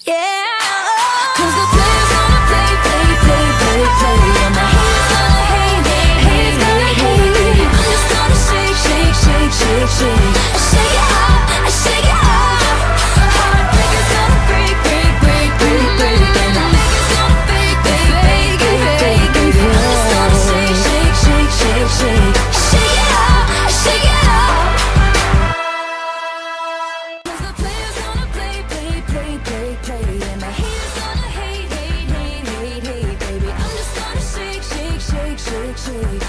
Yeah. 'Cause the players gonna play, play, play, play, play. And my haters gonna hate, hate, haters gonna hate, hate. I'm just gonna shake, shake, shake, shake, shake. I shake it up, I shake it up. Heartbreakers gonna break, break, break, break, break. And the fakers gonna fake, fake, fake, fake, fake. I'm just gonna shake, shake, shake, shake, shake. I shake it up, I shake it up. 'Cause the players gonna play, play, play, play, play. And my haters gonna hate, hate, hate, hate, hate, baby. I'm just gonna shake, shake, shake, shake, shake.